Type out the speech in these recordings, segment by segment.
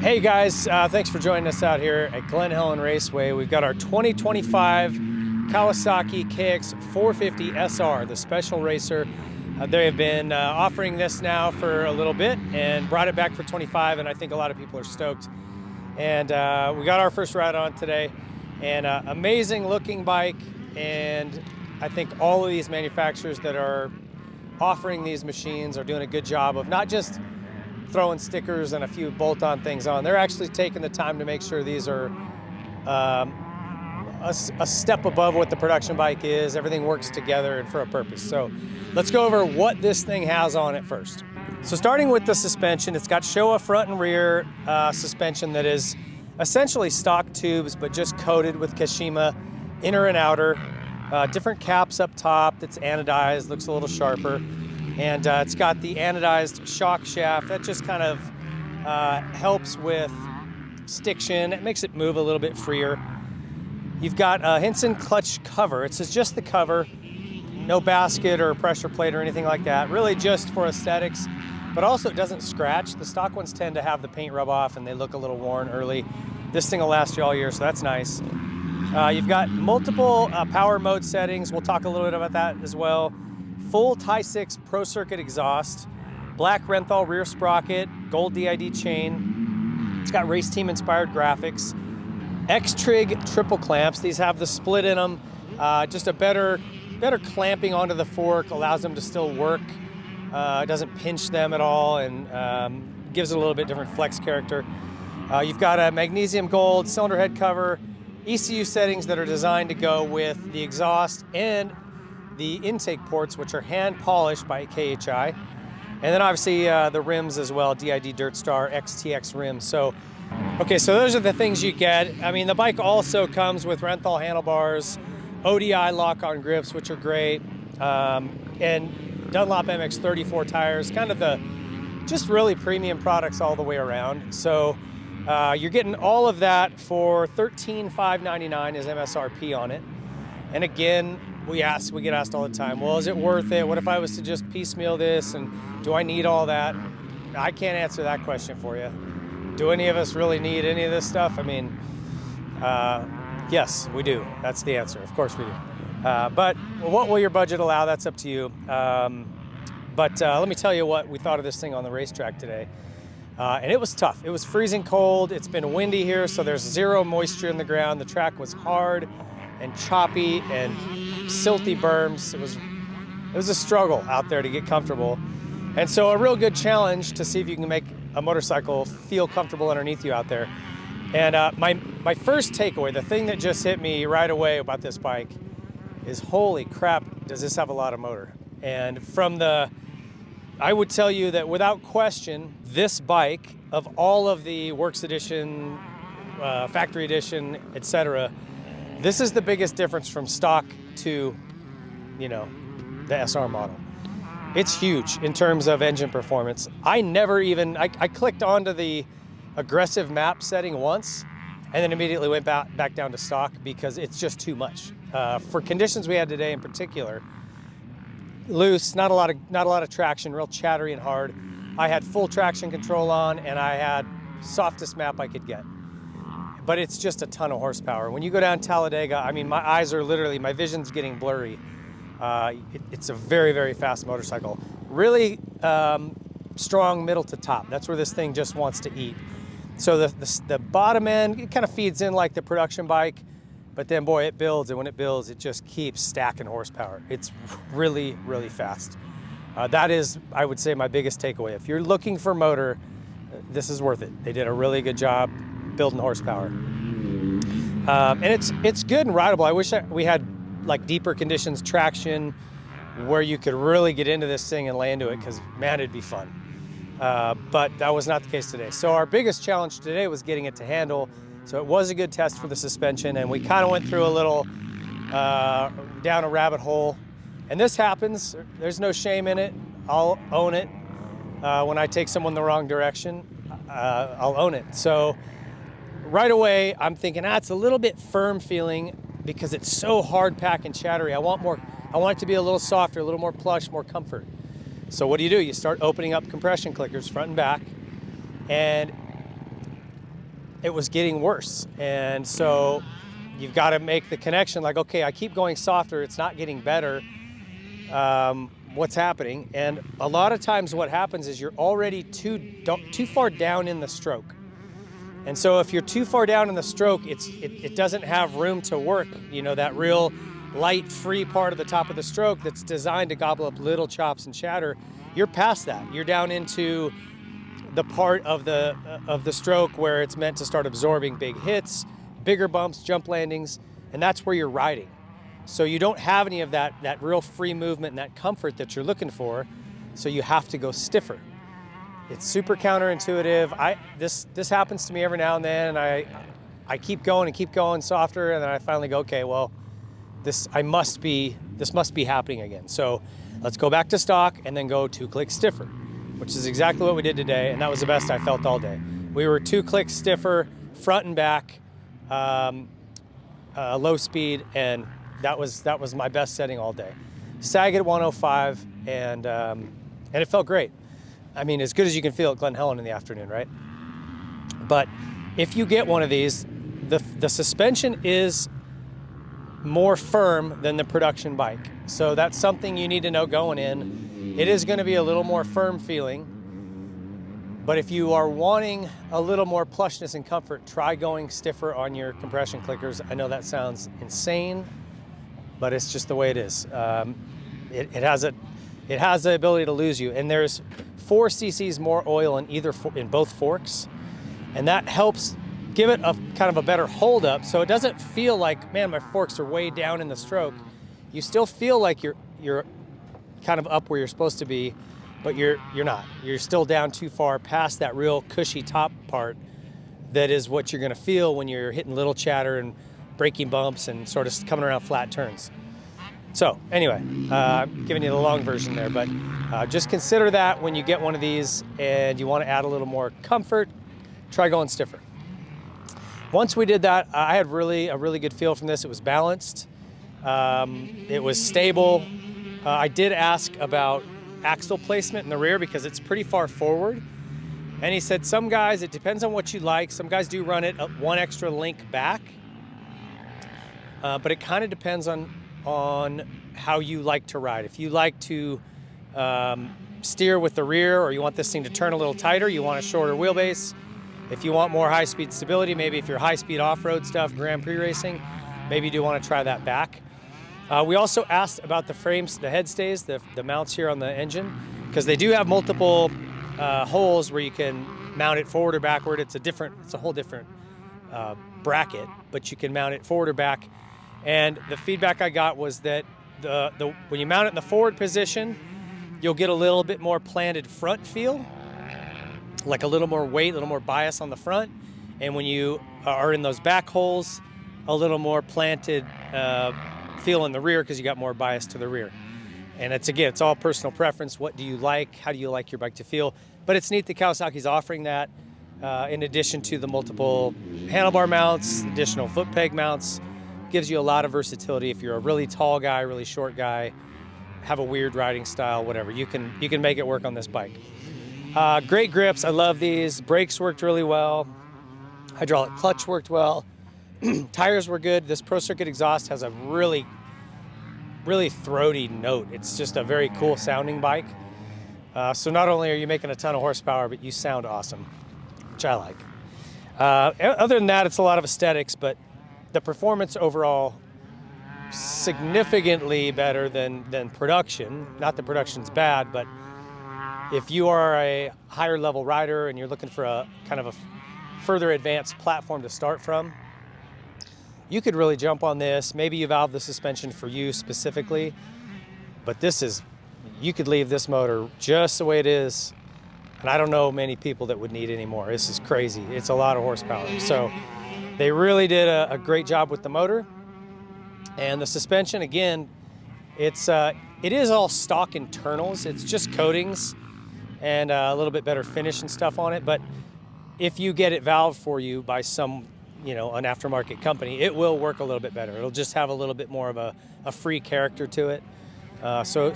Hey guys, thanks for joining us out here at Glen Helen Raceway. We've got our 2025 Kawasaki KX450SR, the special racer. They have been offering this now for a little bit and brought it back for 25, and I think a lot of people are stoked. And we got our first ride on today, and amazing looking bike, and I think all of these manufacturers that are offering these machines are doing a good job of not just throwing stickers and a few bolt-on things on. They're actually taking the time to make sure these are a step above what the production bike is. Everything works together and for a purpose. So let's go over what this thing has on it first. So starting with the suspension, it's got Showa front and rear suspension that is essentially stock tubes, but just coated with Kashima inner and outer. Different caps up top that's anodized, looks a little sharper. And it's got the anodized shock shaft that just kind of helps with stiction. It makes it move a little bit freer. You've got a Hinson clutch cover. It's just the cover, no basket or pressure plate or anything like that. Really just for aesthetics, but also it doesn't scratch. The stock ones tend to have the paint rub off and they look a little worn early. This thing will last you all year, so that's nice. You've got multiple power mode settings. We'll talk a little bit about that as well. Full Tie 6 Pro Circuit exhaust, black Renthal rear sprocket, gold DID chain. It's got race team inspired graphics. X-Trig triple clamps. These have the split in them. Just a better clamping onto the fork, allows them to still work. It doesn't pinch them at all, and gives it a little bit different flex character. You've got a magnesium gold cylinder head cover, ECU settings that are designed to go with the exhaust and the intake ports, which are hand polished by KHI. And then obviously the rims as well, DID Dirt Star XTX rims. So, okay, so those are the things you get. I mean, the bike also comes with Renthal handlebars, ODI lock-on grips, which are great, and Dunlop MX 34 tires, kind of the just really premium products all the way around. So you're getting all of that for $13,599 is MSRP on it. And again, we get asked all the time, well, is it worth it? What if I was to just piecemeal this, and do I need all that? I can't answer that question for you. Do any of us really need any of this stuff? I mean, yes, we do. That's the answer. Of course we do. But what will your budget allow? That's up to you. But let me tell you what we thought of this thing on the racetrack today. And it was tough. It was freezing cold. It's been windy here, so there's zero moisture in the ground. The track was hard and choppy and silty berms. It was a struggle out there to get comfortable. And so a real good challenge to see if you can make a motorcycle feel comfortable underneath you out there. And my first takeaway, the thing that just hit me right away about this bike is, holy crap, does this have a lot of motor? And I would tell you that without question, this bike, of all of the Works Edition, Factory Edition, etc., this is the biggest difference from stock to, the SR model. It's huge in terms of engine performance. I clicked onto the aggressive map setting once and then immediately went back down to stock because it's just too much. For conditions we had today in particular, loose, not a lot of traction, real chattery and hard. I had full traction control on and I had softest map I could get. But it's just a ton of horsepower. When you go down Talladega, I mean, my vision's getting blurry. It's a very, very fast motorcycle. Really strong middle to top. That's where this thing just wants to eat. So the bottom end, it kind of feeds in like the production bike, but then boy, it builds, and when it builds, it just keeps stacking horsepower. It's really, really fast. That is, I would say, my biggest takeaway. If you're looking for motor, this is worth it. They did a really good job building horsepower. And it's good and rideable. I wish we had like deeper conditions traction where you could really get into this thing and lay into it, because man, it'd be fun. But that was not the case today. So our biggest challenge today was getting it to handle. So it was a good test for the suspension, and we kind of went through a little down a rabbit hole. And this happens. There's no shame in it. I'll own it. When I take someone the wrong direction, I'll own it. So right away, I'm thinking, it's a little bit firm feeling because it's so hard pack and chattery. I want it to be a little softer, a little more plush, more comfort. So what do? You start opening up compression clickers front and back, and it was getting worse. And so you've got to make the connection like, okay, I keep going softer, it's not getting better. What's happening? And a lot of times what happens is you're already too far down in the stroke. And so if you're too far down in the stroke, it doesn't have room to work. You know, that real light, free part of the top of the stroke that's designed to gobble up little chops and chatter, you're past that. You're down into the part of the stroke where it's meant to start absorbing big hits, bigger bumps, jump landings, and that's where you're riding. So you don't have any of that real free movement and that comfort that you're looking for, so you have to go stiffer. It's super counterintuitive. This happens to me every now and then, and I keep going and keep going softer, and then I finally go, okay, well, this must be happening again. So let's go back to stock and then go 2 clicks stiffer, which is exactly what we did today, and that was the best I felt all day. We were 2 clicks stiffer, front and back, low speed, and that was my best setting all day. Sag at 105, and it felt great. I mean, as good as you can feel at Glen Helen in the afternoon, right? But if you get one of these, the suspension is more firm than the production bike. So that's something you need to know going in. It is going to be a little more firm feeling, but if you are wanting a little more plushness and comfort, try going stiffer on your compression clickers. I know that sounds insane, but it's just the way it is. It has the ability to lose you, and there's 4 cc's more oil in both forks, and that helps give it a kind of a better hold up, so it doesn't feel like, man, my forks are way down in the stroke. You still feel like you're kind of up where you're supposed to be, but you're not. You're still down too far past that real cushy top part. That is what you're going to feel when you're hitting little chatter and breaking bumps and sort of coming around flat turns. So anyway, I'm giving you the long version there, but just consider that when you get one of these and you want to add a little more comfort, try going stiffer. Once we did that, I had a really good feel from this. It was balanced. It was stable. I did ask about axle placement in the rear because it's pretty far forward. And he said some guys, it depends on what you like. Some guys do run it 1 extra link back. But it kind of depends on how you like to ride. If you like to steer with the rear, or you want this thing to turn a little tighter, you want a shorter wheelbase. If you want more high-speed stability, maybe if you're high-speed off-road stuff, Grand Prix racing, maybe you do want to try that back. We also asked about the frames, the head stays, the mounts here on the engine, because they do have multiple holes where you can mount it forward or backward. It's a whole different bracket, but you can mount it forward or back. And the feedback I got was that when you mount it in the forward position, you'll get a little bit more planted front feel, like a little more weight, a little more bias on the front. And when you are in those back holes, a little more planted feel in the rear because you got more bias to the rear. And it's all personal preference. What do you like? How do you like your bike to feel? But it's neat that Kawasaki's offering that in addition to the multiple handlebar mounts, additional foot peg mounts. Gives you a lot of versatility. If you're a really tall guy, really short guy, have a weird riding style, whatever, you can make it work on this bike. Great grips, I love these. Brakes worked really well. Hydraulic clutch worked well. Tires were good. This Pro Circuit exhaust has a really throaty note. It's just a very cool sounding bike. So not only are you making a ton of horsepower, but you sound awesome, which I like. Other than that, it's a lot of aesthetics, but the performance overall significantly better than production. Not that production's bad, but if you are a higher level rider and you're looking for a kind of a further advanced platform to start from, you could really jump on this. Maybe you valve the suspension for you specifically, but you could leave this motor just the way it is, and I don't know many people that would need any more. This is crazy. It's a lot of horsepower. So they really did a great job with the motor. And the suspension, again, it is all stock internals. It's just coatings and a little bit better finish and stuff on it. But if you get it valved for you by an aftermarket company, it will work a little bit better. It'll just have a little bit more of a free character to it. So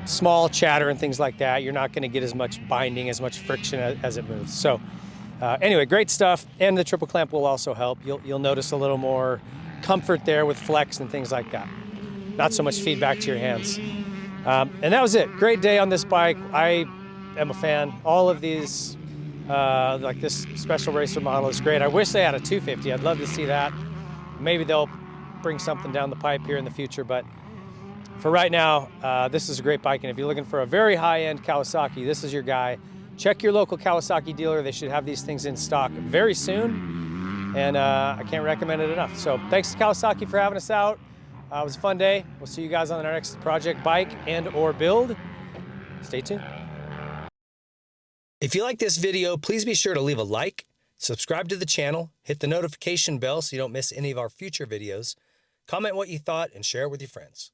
small chatter and things like that, you're not going to get as much binding, as much friction as it moves. So Anyway, great stuff. And the triple clamp will also help. You'll notice a little more comfort there with flex and things like that. Not so much feedback to your hands. And that was it. Great day on this bike. I am a fan. All of these, like this special racer model is great. I wish they had a 250. I'd love to see that. Maybe they'll bring something down the pipe here in the future, but for right now, this is a great bike. And if you're looking for a very high-end Kawasaki, this is your guy. Check your local Kawasaki dealer. They should have these things in stock very soon. And I can't recommend it enough. So thanks to Kawasaki for having us out. It was a fun day. We'll see you guys on our next project, bike and or build. Stay tuned. If you like this video, please be sure to leave a like, subscribe to the channel, hit the notification bell so you don't miss any of our future videos, comment what you thought, and share it with your friends.